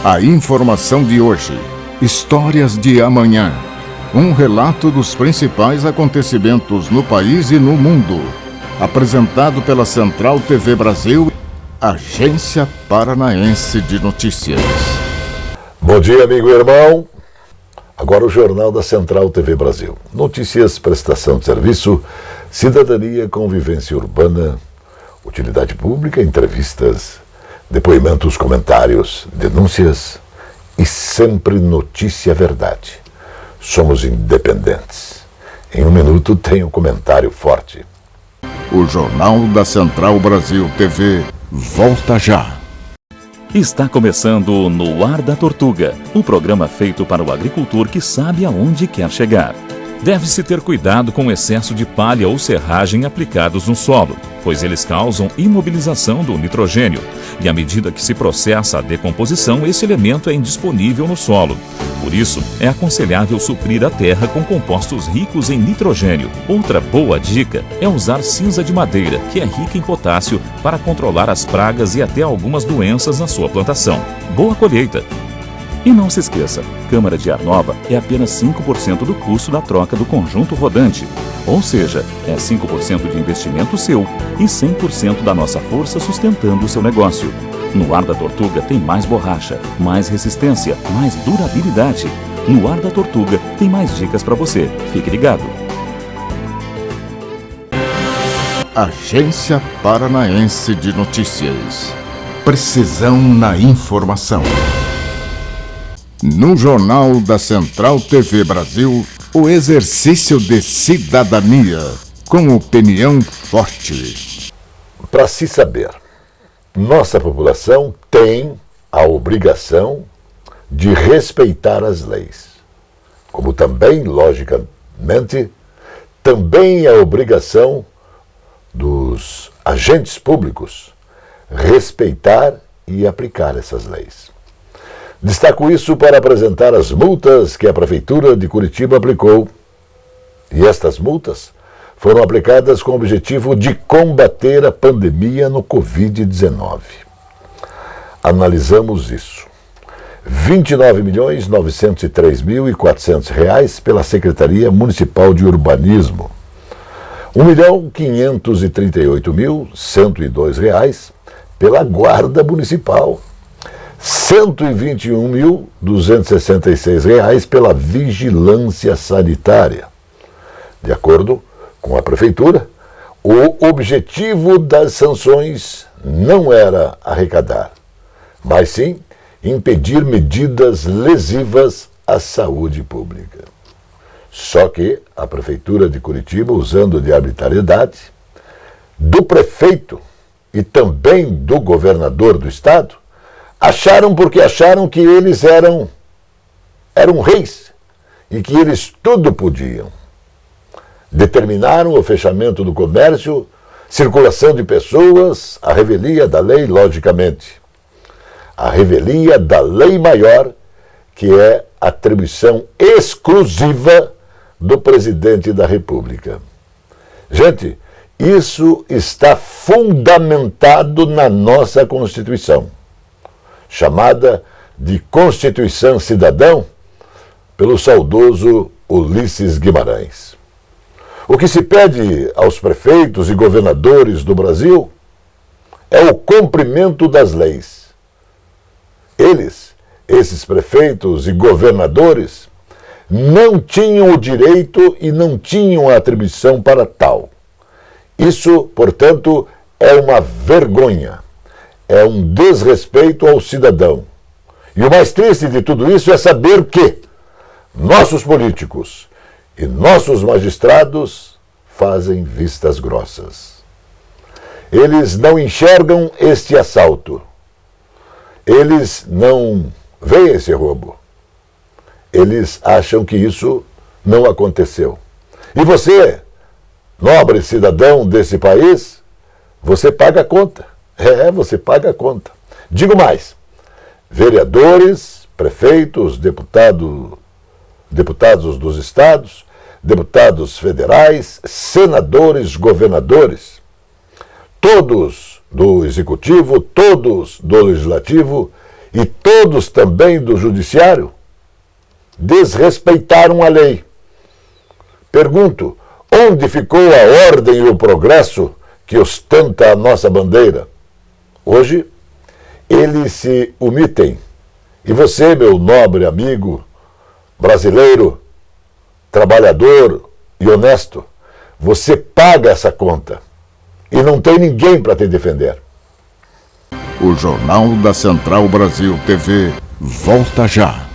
A informação de hoje, histórias de amanhã. Um relato dos principais acontecimentos no país e no mundo. Apresentado pela Central TV Brasil, Agência Paranaense de Notícias. Bom dia, amigo e irmão. Agora o Jornal da Central TV Brasil. Notícias, prestação de serviço, cidadania, convivência urbana, utilidade pública, entrevistas, depoimentos, comentários, denúncias e sempre notícia verdade. Somos independentes. Em um minuto tem um comentário forte. O Jornal da Central Brasil TV volta já. Está começando No Ar da Tortuga, o programa feito para o agricultor que sabe aonde quer chegar. Deve-se ter cuidado com o excesso de palha ou serragem aplicados no solo, pois eles causam imobilização do nitrogênio, e à medida que se processa a decomposição, esse elemento é indisponível no solo. Por isso, é aconselhável suprir a terra com compostos ricos em nitrogênio. Outra boa dica é usar cinza de madeira, que é rica em potássio, para controlar as pragas e até algumas doenças na sua plantação. Boa colheita! E não se esqueça, câmara de ar nova é apenas 5% do custo da troca do conjunto rodante. Ou seja, é 5% de investimento seu e 100% da nossa força sustentando o seu negócio. No Ar da Tortuga tem mais borracha, mais resistência, mais durabilidade. No Ar da Tortuga tem mais dicas para você. Fique ligado. Agência Paranaense de Notícias. Precisão na informação. No Jornal da Central TV Brasil, o exercício de cidadania, com opinião forte. Para se saber, nossa população tem a obrigação de respeitar as leis, como também, logicamente, também é a obrigação dos agentes públicos respeitar e aplicar essas leis. Destaco isso para apresentar as multas que a Prefeitura de Curitiba aplicou. E estas multas foram aplicadas com o objetivo de combater a pandemia no Covid-19. Analisamos isso. R$ 29.903.400 pela Secretaria Municipal de Urbanismo. R$ 1.538.102 pela Guarda Municipal. R$ 121.266 pela Vigilância Sanitária. De acordo com a Prefeitura, o objetivo das sanções não era arrecadar, mas sim impedir medidas lesivas à saúde pública. Só que a Prefeitura de Curitiba, usando de arbitrariedade do prefeito e também do governador do estado, acharam que eles eram reis e que eles tudo podiam. Determinaram o fechamento do comércio, circulação de pessoas, a revelia da lei, logicamente. A revelia da lei maior, que é atribuição exclusiva do presidente da República. Gente, isso está fundamentado na nossa Constituição, chamada de Constituição Cidadão, pelo saudoso Ulisses Guimarães. O que se pede aos prefeitos e governadores do Brasil é o cumprimento das leis. Esses prefeitos e governadores, não tinham o direito e não tinham a atribuição para tal. Isso, portanto, é uma vergonha. É um desrespeito ao cidadão. E o mais triste de tudo isso é saber que nossos políticos e nossos magistrados fazem vistas grossas. Eles não enxergam este assalto. Eles não veem esse roubo. Eles acham que isso não aconteceu. E você, nobre cidadão desse país, você paga a conta. Você paga a conta. Digo mais, vereadores, prefeitos, deputados dos estados, deputados federais, senadores, governadores, todos do executivo, todos do legislativo e todos também do judiciário, desrespeitaram a lei. Pergunto, onde ficou a ordem e o progresso que ostenta a nossa bandeira? Hoje, eles se omitem. E você, meu nobre amigo brasileiro, trabalhador e honesto, você paga essa conta e não tem ninguém para te defender. O Jornal da Central Brasil TV volta já.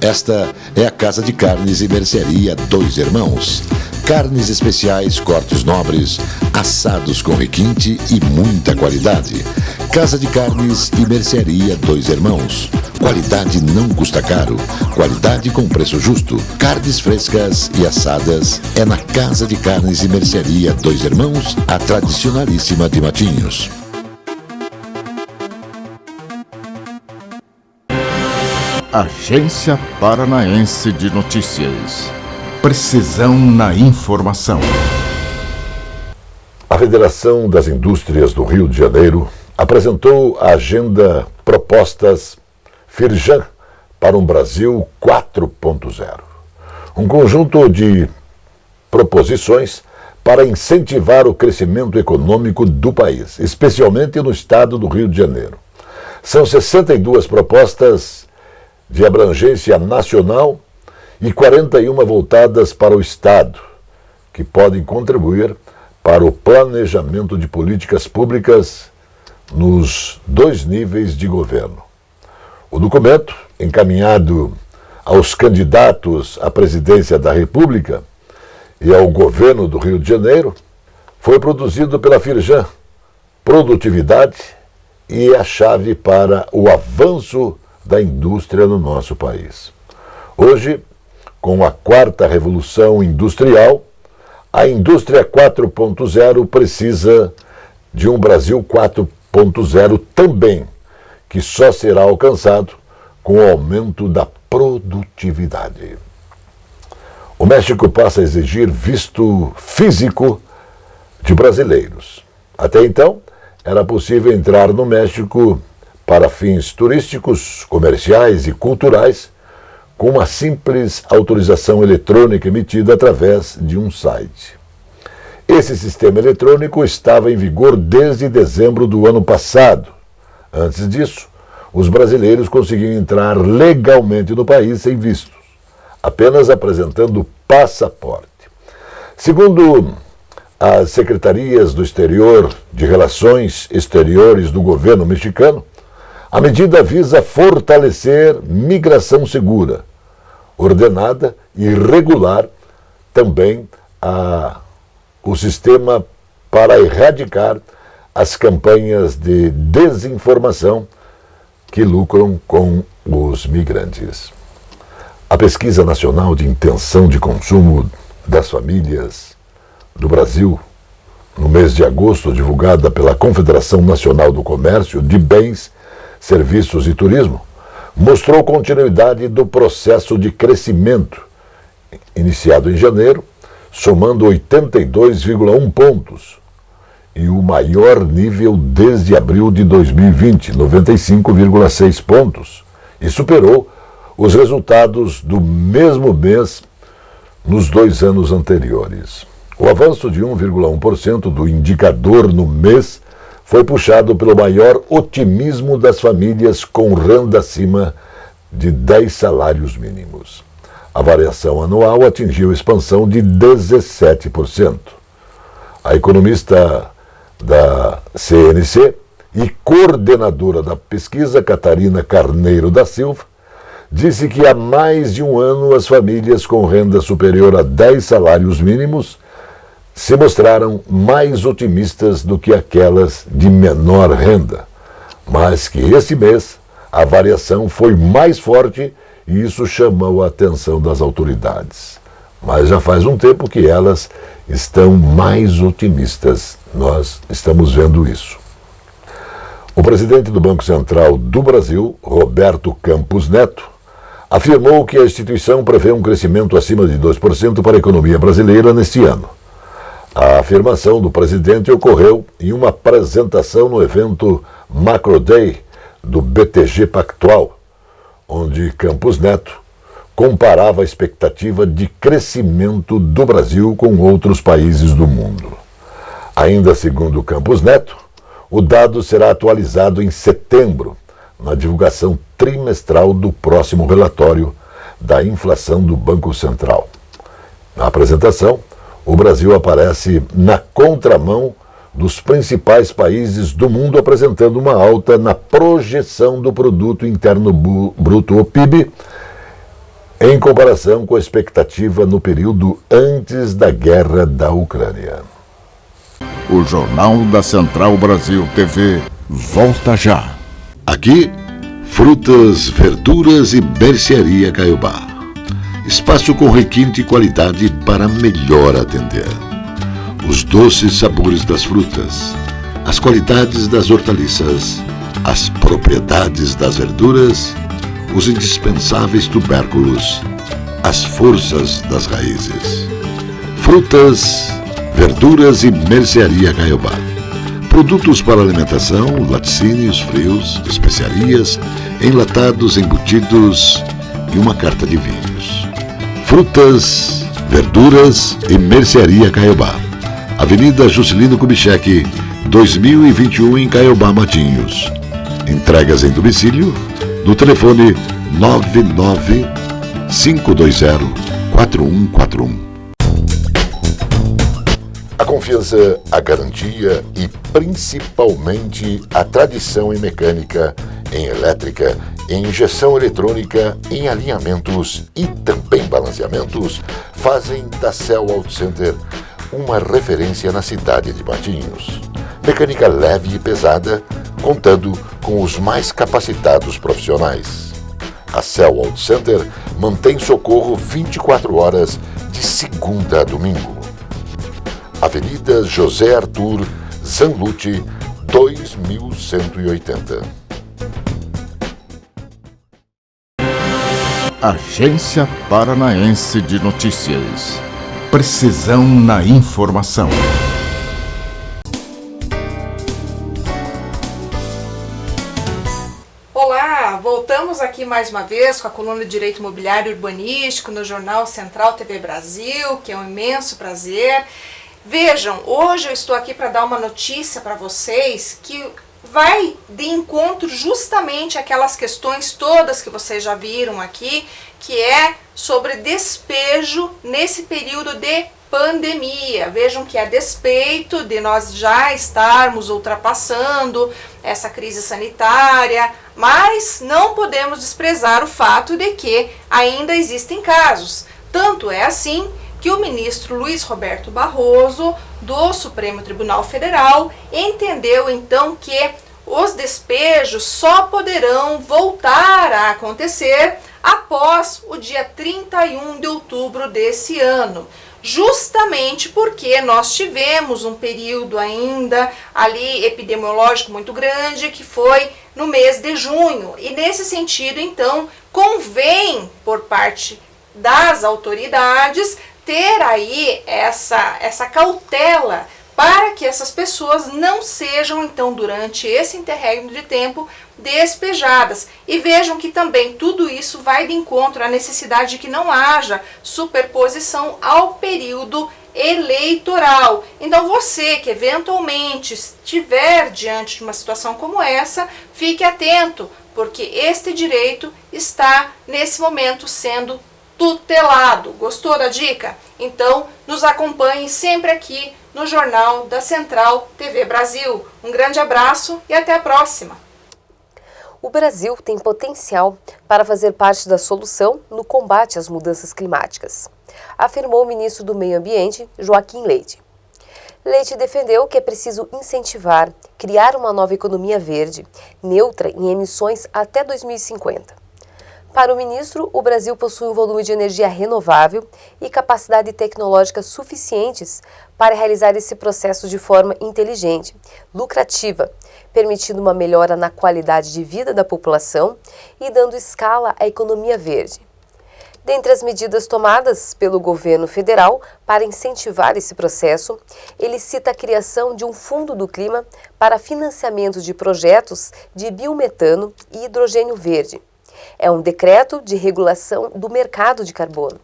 Esta é a Casa de Carnes e Mercearia Dois Irmãos. Carnes especiais, cortes nobres, assados com requinte e muita qualidade. Casa de Carnes e Mercearia Dois Irmãos. Qualidade não custa caro. Qualidade com preço justo. Carnes frescas e assadas é na Casa de Carnes e Mercearia Dois Irmãos, a tradicionalíssima de Matinhos. Agência Paranaense de Notícias. Precisão na informação. A Federação das Indústrias do Rio de Janeiro apresentou a agenda Propostas Firjan para um Brasil 4.0. Um conjunto de proposições para incentivar o crescimento econômico do país, especialmente no estado do Rio de Janeiro. São 62 propostas de abrangência nacional e 41 voltadas para o Estado, que podem contribuir para o planejamento de políticas públicas nos dois níveis de governo. O documento, encaminhado aos candidatos à presidência da República e ao governo do Rio de Janeiro, foi produzido pela Firjan. Produtividade e a chave para o avanço da indústria no nosso país. Hoje, com a quarta revolução industrial, a indústria 4.0 precisa de um Brasil 4.0 também, que só será alcançado com o aumento da produtividade. O México passa a exigir visto físico de brasileiros. Até então, era possível entrar no México para fins turísticos, comerciais e culturais, com uma simples autorização eletrônica emitida através de um site. Esse sistema eletrônico estava em vigor desde dezembro do ano passado. Antes disso, os brasileiros conseguiam entrar legalmente no país sem vistos, apenas apresentando passaporte. Segundo as secretarias do Exterior de Relações Exteriores do governo mexicano, a medida visa fortalecer migração segura, ordenada e regular, também o sistema para erradicar as campanhas de desinformação que lucram com os migrantes. A Pesquisa Nacional de Intenção de Consumo das Famílias do Brasil, no mês de agosto, divulgada pela Confederação Nacional do Comércio de Bens, Serviços e Turismo, mostrou continuidade do processo de crescimento, iniciado em janeiro, somando 82,1 pontos, e o maior nível desde abril de 2020, 95,6 pontos, e superou os resultados do mesmo mês nos 2 anos anteriores. O avanço de 1,1% do indicador no mês foi puxado pelo maior otimismo das famílias com renda acima de 10 salários mínimos. A variação anual atingiu expansão de 17%. A economista da CNC e coordenadora da pesquisa, Catarina Carneiro da Silva, disse que há mais de um ano as famílias com renda superior a 10 salários mínimos se mostraram mais otimistas do que aquelas de menor renda, mas que esse mês a variação foi mais forte e isso chamou a atenção das autoridades. Mas já faz um tempo que elas estão mais otimistas, nós estamos vendo isso. O presidente do Banco Central do Brasil, Roberto Campos Neto, afirmou que a instituição prevê um crescimento acima de 2% para a economia brasileira neste ano. A afirmação do presidente ocorreu em uma apresentação no evento Macro Day do BTG Pactual, onde Campos Neto comparava a expectativa de crescimento do Brasil com outros países do mundo. Ainda segundo Campos Neto, o dado será atualizado em setembro, na divulgação trimestral do próximo relatório da inflação do Banco Central. Na apresentação, o Brasil aparece na contramão dos principais países do mundo, apresentando uma alta na projeção do Produto Interno Bruto, o PIB, em comparação com a expectativa no período antes da guerra da Ucrânia. O Jornal da Central Brasil TV volta já. Aqui, frutas, verduras e mercearia Caiobá. Espaço com requinte e qualidade para melhor atender. Os doces sabores das frutas, as qualidades das hortaliças, as propriedades das verduras, os indispensáveis tubérculos, as forças das raízes. Frutas, verduras e mercearia Caiobá. Produtos para alimentação, laticínios, frios, especiarias, enlatados, embutidos e uma carta de vinhos. Frutas, verduras e mercearia Caiobá. Avenida Juscelino Kubitschek, 2021 em Caiobá, Matinhos. Entregas em domicílio no telefone 99520-4141. A confiança, a garantia e principalmente a tradição em mecânica, em elétrica, em injeção eletrônica, em alinhamentos e também balanceamentos fazem da Cell Auto Center uma referência na cidade de Matinhos. Mecânica leve e pesada, contando com os mais capacitados profissionais. A Cell Auto Center mantém socorro 24 horas de segunda a domingo. Avenida José Arthur Zanlucci, 2180. Agência Paranaense de Notícias. Precisão na informação. Olá, voltamos aqui mais uma vez com a coluna de Direito Imobiliário e Urbanístico no Jornal Central TV Brasil, que é um imenso prazer. Vejam, hoje eu estou aqui para dar uma notícia para vocês que vai de encontro justamente aquelas questões todas que vocês já viram aqui, que é sobre despejo nesse período de pandemia. Vejam que a despeito de nós já estarmos ultrapassando essa crise sanitária, mas não podemos desprezar o fato de que ainda existem casos. Tanto é assim que o ministro Luiz Roberto Barroso, do Supremo Tribunal Federal, entendeu então que os despejos só poderão voltar a acontecer após o dia 31 de outubro desse ano. Justamente porque nós tivemos um período ainda ali epidemiológico muito grande, que foi no mês de junho. E nesse sentido, então, convém, por parte das autoridades, ter aí essa cautela para que essas pessoas não sejam, então, durante esse interregno de tempo, despejadas. E vejam que também tudo isso vai de encontro à necessidade de que não haja superposição ao período eleitoral. Então você que eventualmente estiver diante de uma situação como essa, fique atento, porque este direito está nesse momento sendo tutelado. Gostou da dica? Então nos acompanhe sempre aqui no Jornal da Central TV Brasil. Um grande abraço e até a próxima! O Brasil tem potencial para fazer parte da solução no combate às mudanças climáticas, afirmou o ministro do Meio Ambiente, Joaquim Leite. Leite defendeu que é preciso incentivar, criar uma nova economia verde, neutra em emissões até 2050. Para o ministro, o Brasil possui um volume de energia renovável e capacidade tecnológica suficientes para realizar esse processo de forma inteligente, lucrativa, permitindo uma melhora na qualidade de vida da população e dando escala à economia verde. Dentre as medidas tomadas pelo governo federal para incentivar esse processo, ele cita a criação de um Fundo do Clima para financiamento de projetos de biometano e hidrogênio verde. É um decreto de regulação do mercado de carbono.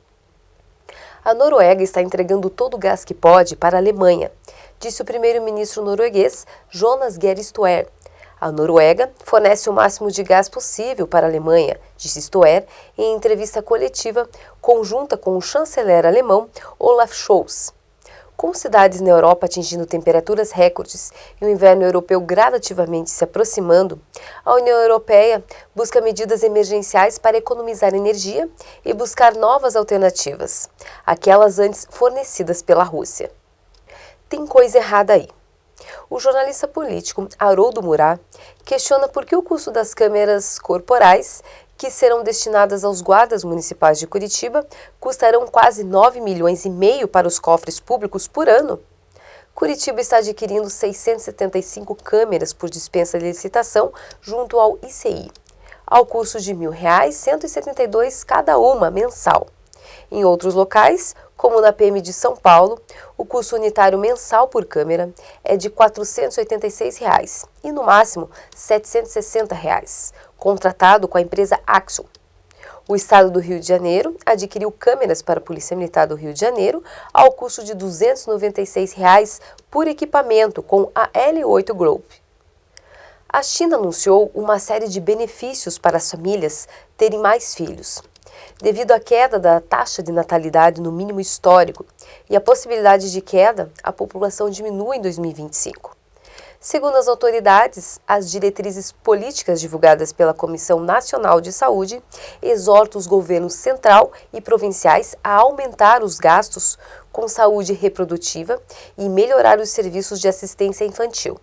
A Noruega está entregando todo o gás que pode para a Alemanha, disse o primeiro-ministro norueguês Jonas Gahr Støre. A Noruega fornece o máximo de gás possível para a Alemanha, disse Støre em entrevista coletiva conjunta com o chanceler alemão Olaf Scholz. Com cidades na Europa atingindo temperaturas recordes e o inverno europeu gradativamente se aproximando, a União Europeia busca medidas emergenciais para economizar energia e buscar novas alternativas, aquelas antes fornecidas pela Rússia. Tem coisa errada aí. O jornalista político Haroldo Murat questiona por que o custo das câmeras corporais, que serão destinadas aos guardas municipais de Curitiba, custarão quase 9,5 milhões para os cofres públicos por ano. Curitiba está adquirindo 675 câmeras por dispensa de licitação junto ao ICI, ao custo de R$ 1.172 cada uma mensal. Em outros locais, como na PM de São Paulo, o custo unitário mensal por câmera é de R$ 486 e, no máximo, R$ 760, contratado com a empresa Axon. O Estado do Rio de Janeiro adquiriu câmeras para a Polícia Militar do Rio de Janeiro ao custo de R$ 296 por equipamento com a L8 Group. A China anunciou uma série de benefícios para as famílias terem mais filhos. Devido à queda da taxa de natalidade no mínimo histórico e a possibilidade de queda, a população diminui em 2025. Segundo as autoridades, as diretrizes políticas divulgadas pela Comissão Nacional de Saúde exortam os governos central e provinciais a aumentar os gastos com saúde reprodutiva e melhorar os serviços de assistência infantil.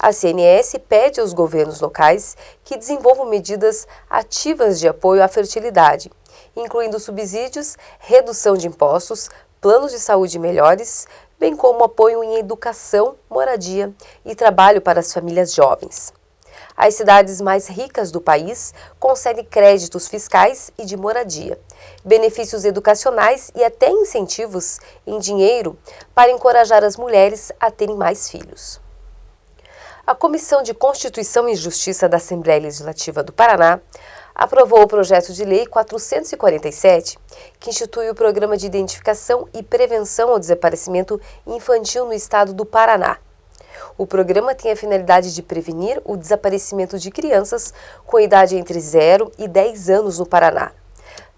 A CNS pede aos governos locais que desenvolvam medidas ativas de apoio à fertilidade, incluindo subsídios, redução de impostos, planos de saúde melhores, bem como apoio em educação, moradia e trabalho para as famílias jovens. As cidades mais ricas do país concedem créditos fiscais e de moradia, benefícios educacionais e até incentivos em dinheiro para encorajar as mulheres a terem mais filhos. A Comissão de Constituição e Justiça da Assembleia Legislativa do Paraná aprovou o projeto de lei 447, que institui o Programa de Identificação e Prevenção ao Desaparecimento Infantil no Estado do Paraná. O programa tem a finalidade de prevenir o desaparecimento de crianças com idade entre 0 e 10 anos no Paraná.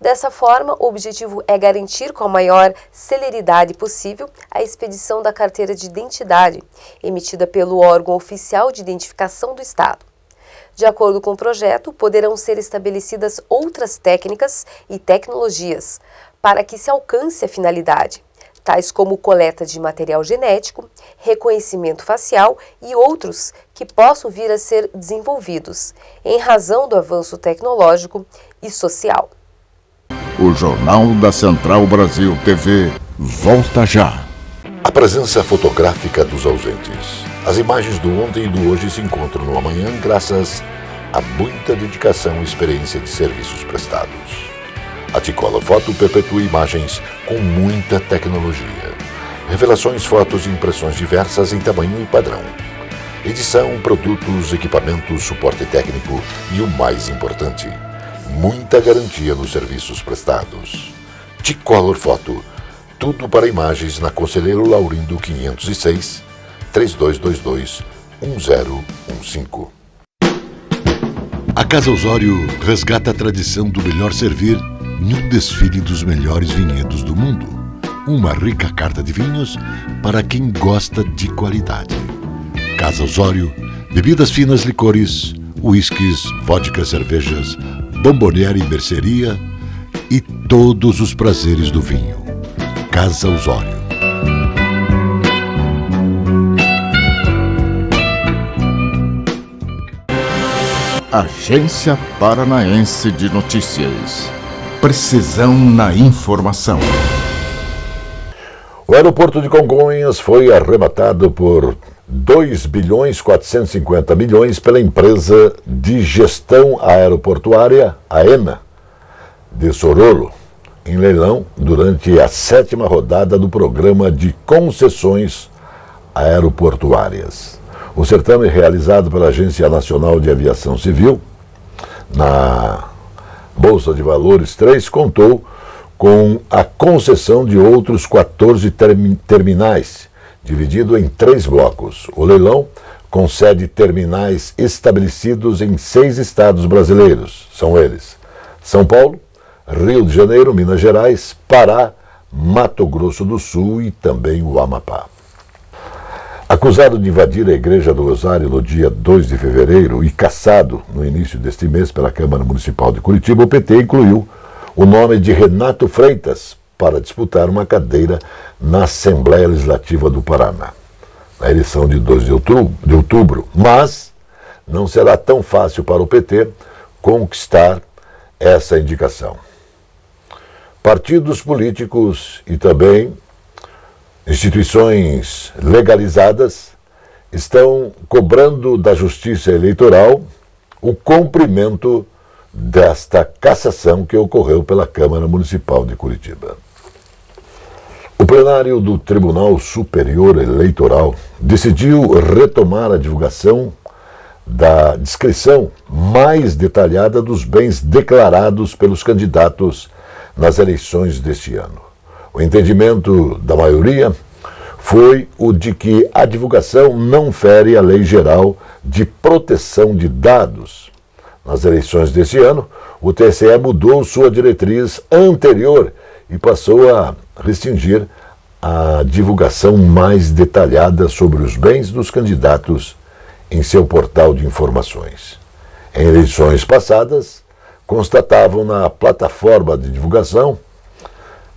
Dessa forma, o objetivo é garantir com a maior celeridade possível a expedição da carteira de identidade, emitida pelo órgão oficial de identificação do Estado. De acordo com o projeto, poderão ser estabelecidas outras técnicas e tecnologias para que se alcance a finalidade, tais como coleta de material genético, reconhecimento facial e outros que possam vir a ser desenvolvidos, em razão do avanço tecnológico e social. O Jornal da Central Brasil TV volta já. A presença fotográfica dos ausentes. As imagens do ontem e do hoje se encontram no amanhã graças a muita dedicação e experiência de serviços prestados. A T-Color Foto perpetua imagens com muita tecnologia. Revelações, fotos e impressões diversas em tamanho e padrão. Edição, produtos, equipamentos, suporte técnico e o mais importante, muita garantia nos serviços prestados. T-Color Foto. Tudo para imagens na Conselheiro Laurindo 506, 3222-1015. A Casa Osório resgata a tradição do melhor servir num desfile dos melhores vinhedos do mundo. Uma rica carta de vinhos para quem gosta de qualidade. Casa Osório, bebidas finas, licores, uísques, vodka, cervejas, bomboniere e mercearia e todos os prazeres do vinho. Casa Osório. Agência Paranaense de Notícias. Precisão na informação. O aeroporto de Congonhas foi arrematado por 2,450 bilhões pela empresa de gestão aeroportuária, AENA, de Sorolo. em leilão durante a 7ª rodada do programa de concessões aeroportuárias. O certame, realizado pela Agência Nacional de Aviação Civil, na Bolsa de Valores 3, contou com a concessão de outros 14 terminais, dividido em 3 blocos. O leilão concede terminais estabelecidos em 6 estados brasileiros. São eles: São Paulo, Rio de Janeiro, Minas Gerais, Pará, Mato Grosso do Sul e também o Amapá. Acusado de invadir a Igreja do Rosário no dia 2 de fevereiro e cassado no início deste mês pela Câmara Municipal de Curitiba, o PT incluiu o nome de Renato Freitas para disputar uma cadeira na Assembleia Legislativa do Paraná, na eleição de 2 de outubro. Mas não será tão fácil para o PT conquistar essa indicação. Partidos políticos e também instituições legalizadas estão cobrando da Justiça Eleitoral o cumprimento desta cassação que ocorreu pela Câmara Municipal de Curitiba. O plenário do Tribunal Superior Eleitoral decidiu retomar a divulgação da descrição mais detalhada dos bens declarados pelos candidatos nas eleições deste ano. O entendimento da maioria foi o de que a divulgação não fere a Lei Geral de Proteção de Dados. Nas eleições deste ano, o TSE mudou sua diretriz anterior e passou a restringir a divulgação mais detalhada sobre os bens dos candidatos em seu portal de informações. Em eleições passadas, constatavam na plataforma de divulgação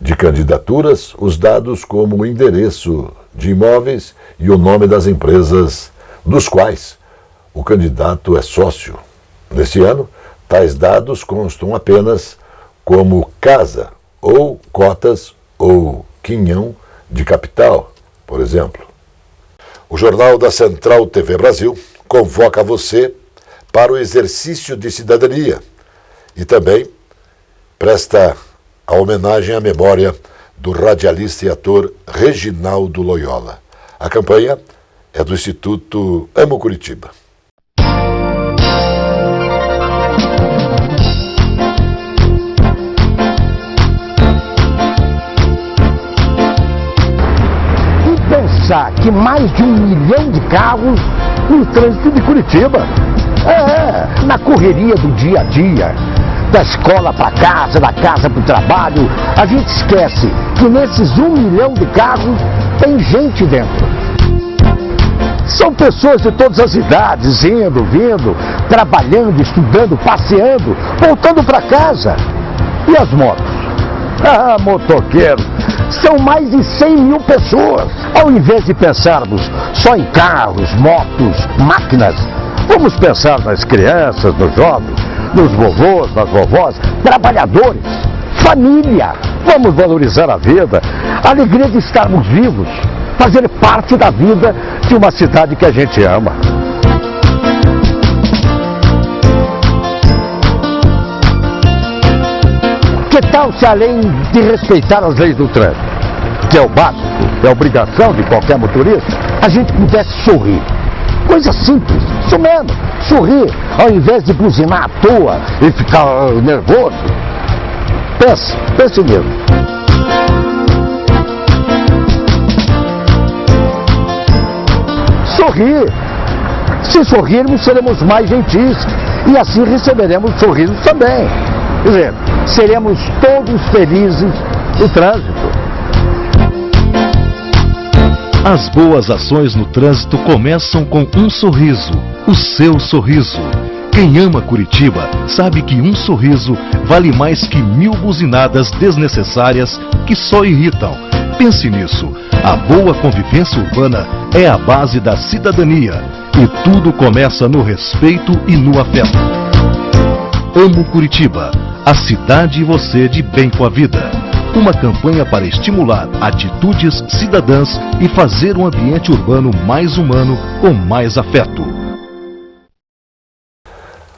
de candidaturas os dados como o endereço de imóveis e o nome das empresas dos quais o candidato é sócio. Neste ano, tais dados constam apenas como casa ou cotas ou quinhão de capital, por exemplo. O Jornal da Central TV Brasil convoca você para o exercício de cidadania e também presta a homenagem à memória do radialista e ator Reginaldo Loyola. A campanha é do Instituto Amo Curitiba. E pensar que mais de 1 milhão de carros no trânsito de Curitiba. Na correria do dia a dia, da escola para casa, da casa para o trabalho, a gente esquece que nesses 1 milhão de carros tem gente dentro. São pessoas de todas as idades, indo, vindo, trabalhando, estudando, passeando, voltando para casa. E as motos? Motoqueiros, são mais de 100 mil pessoas. Ao invés de pensarmos só em carros, motos, máquinas, vamos pensar nas crianças, nos jovens, nos vovôs, nas vovós, trabalhadores, família. Vamos valorizar a vida, a alegria de estarmos vivos, fazer parte da vida de uma cidade que a gente ama. Que tal se, além de respeitar as leis do trânsito, que é o básico, é a obrigação de qualquer motorista, a gente pudesse sorrir? Coisa simples, isso mesmo, sorrir, ao invés de buzinar à toa e ficar nervoso. Pense mesmo. Sorrir. Se sorrirmos, seremos mais gentis e assim receberemos sorrisos também. Quer dizer, seremos todos felizes no trânsito. As boas ações no trânsito começam com um sorriso, o seu sorriso. Quem ama Curitiba sabe que um sorriso vale mais que 1000 buzinadas desnecessárias que só irritam. Pense nisso, a boa convivência urbana é a base da cidadania e tudo começa no respeito e no afeto. Amo Curitiba, a cidade e você de bem com a vida. Uma campanha para estimular atitudes cidadãs e fazer um ambiente urbano mais humano com mais afeto.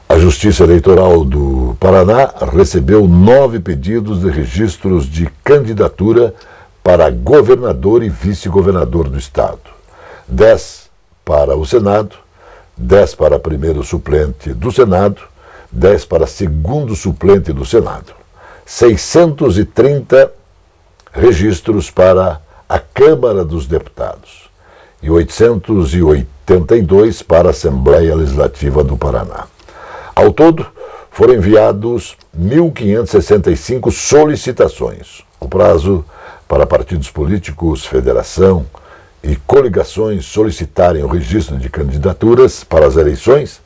A Justiça Eleitoral do Paraná recebeu 9 pedidos de registros de candidatura para governador e vice-governador do estado. 10 para o Senado, 10 para primeiro suplente do Senado, 10 para segundo suplente do Senado. 630 registros para a Câmara dos Deputados e 882 para a Assembleia Legislativa do Paraná. Ao todo, foram enviados 1.565 solicitações. O prazo para partidos políticos, federação e coligações solicitarem o registro de candidaturas para as eleições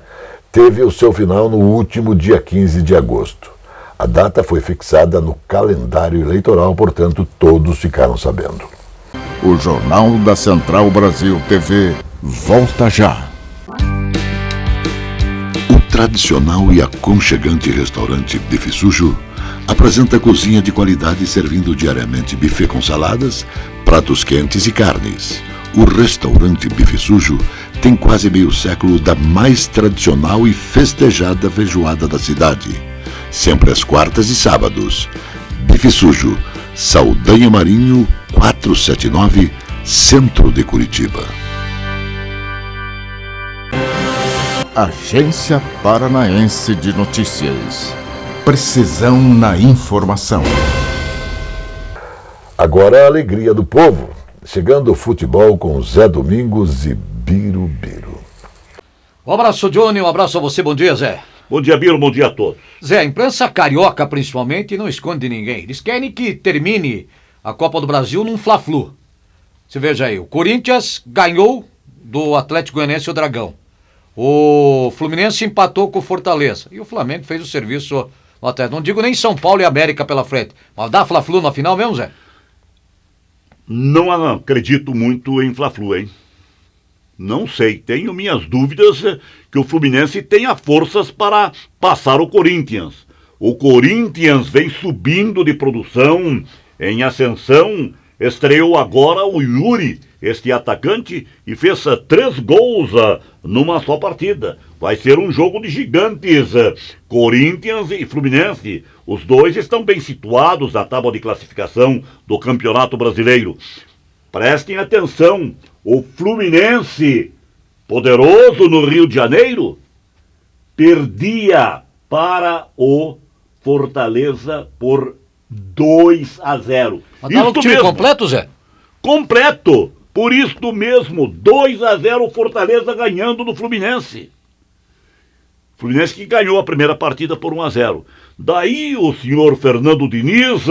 teve o seu final no último dia 15 de agosto. A data foi fixada no calendário eleitoral, portanto, todos ficaram sabendo. O Jornal da Central Brasil TV volta já. O tradicional e aconchegante restaurante Bife Sujo apresenta cozinha de qualidade servindo diariamente buffet com saladas, pratos quentes e carnes. O restaurante Bife Sujo tem quase meio século da mais tradicional e festejada feijoada da cidade. Sempre às quartas e sábados. Bife Sujo, Saldanha Marinho, 479, Centro de Curitiba. Agência Paranaense de Notícias. Precisão na informação. Agora a alegria do povo. Chegando o futebol com Zé Domingos e Birubiru. Um abraço, Johnny, um abraço a você, bom dia, Zé. Bom dia, Biro, bom dia a todos. Zé, a imprensa carioca, principalmente, não esconde ninguém. Eles querem que termine a Copa do Brasil num Fla-Flu. Você veja aí, o Corinthians ganhou do Atlético Goianiense o Dragão. O Fluminense empatou com o Fortaleza. E o Flamengo fez o serviço no Atlético. Não digo nem São Paulo e América pela frente. Mas dá Fla-Flu na final mesmo, Zé? Não acredito muito em Fla-Flu, hein? Não sei, tenho minhas dúvidas que o Fluminense tenha forças para passar o Corinthians. O Corinthians vem subindo de produção, em ascensão, estreou agora o Yuri, este atacante, e fez 3 gols numa só partida. Vai ser um jogo de gigantes, Corinthians e Fluminense. Os dois estão bem situados na tábua de classificação do Campeonato Brasileiro. Prestem atenção, o Fluminense, poderoso no Rio de Janeiro, perdia para o Fortaleza por 2-0. Mas dá o time completo, Zé? Completo, por isto mesmo, 2-0 Fortaleza ganhando do Fluminense. Fluminense que ganhou a primeira partida por 1-0. Daí o senhor Fernando Diniz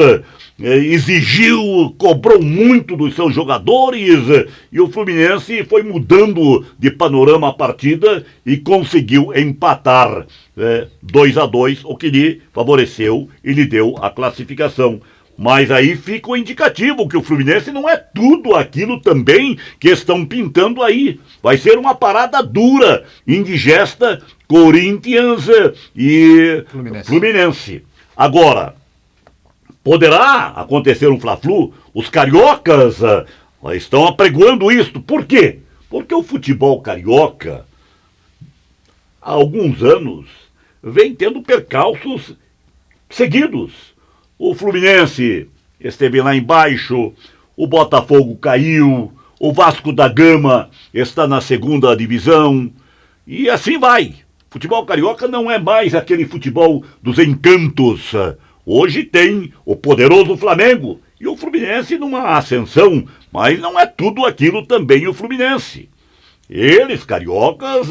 exigiu, cobrou muito dos seus jogadores e o Fluminense foi mudando de panorama a partida e conseguiu empatar 2-2, o que lhe favoreceu e lhe deu a classificação. Mas aí fica o indicativo que o Fluminense não é tudo aquilo também que estão pintando aí. Vai ser uma parada dura, indigesta, Corinthians e Fluminense. Agora, poderá acontecer um Fla-Flu? Os cariocas estão apregoando isto. Por quê? Porque o futebol carioca, há alguns anos, vem tendo percalços seguidos. O Fluminense esteve lá embaixo, o Botafogo caiu, o Vasco da Gama está na 2ª divisão, e assim vai. Futebol carioca não é mais aquele futebol dos encantos. Hoje tem o poderoso Flamengo e o Fluminense numa ascensão, mas não é tudo aquilo também o Fluminense. Eles, cariocas,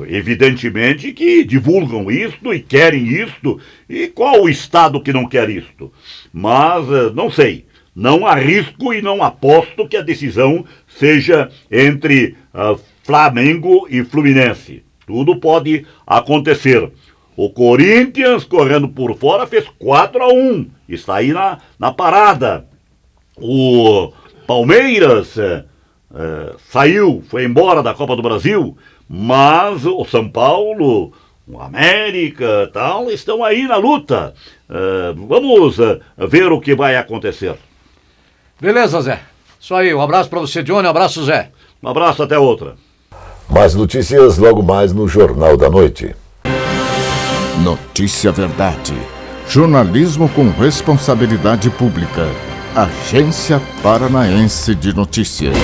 evidentemente que divulgam isto e querem isto, e qual o estado que não quer isto? Mas, não sei, não arrisco e não aposto que a decisão seja entre Flamengo e Fluminense. Tudo pode acontecer. O Corinthians, correndo por fora, fez 4-1, está aí na parada. O Palmeiras saiu, foi embora da Copa do Brasil, mas o São Paulo, o América tal, estão aí na luta. Vamos ver o que vai acontecer. Beleza, Zé. Isso aí, um abraço pra você, Johnny, um abraço, Zé. Um abraço, até outra. Mais notícias logo mais no Jornal da Noite. Notícia Verdade. Jornalismo com responsabilidade pública. Agência Paranaense de Notícias.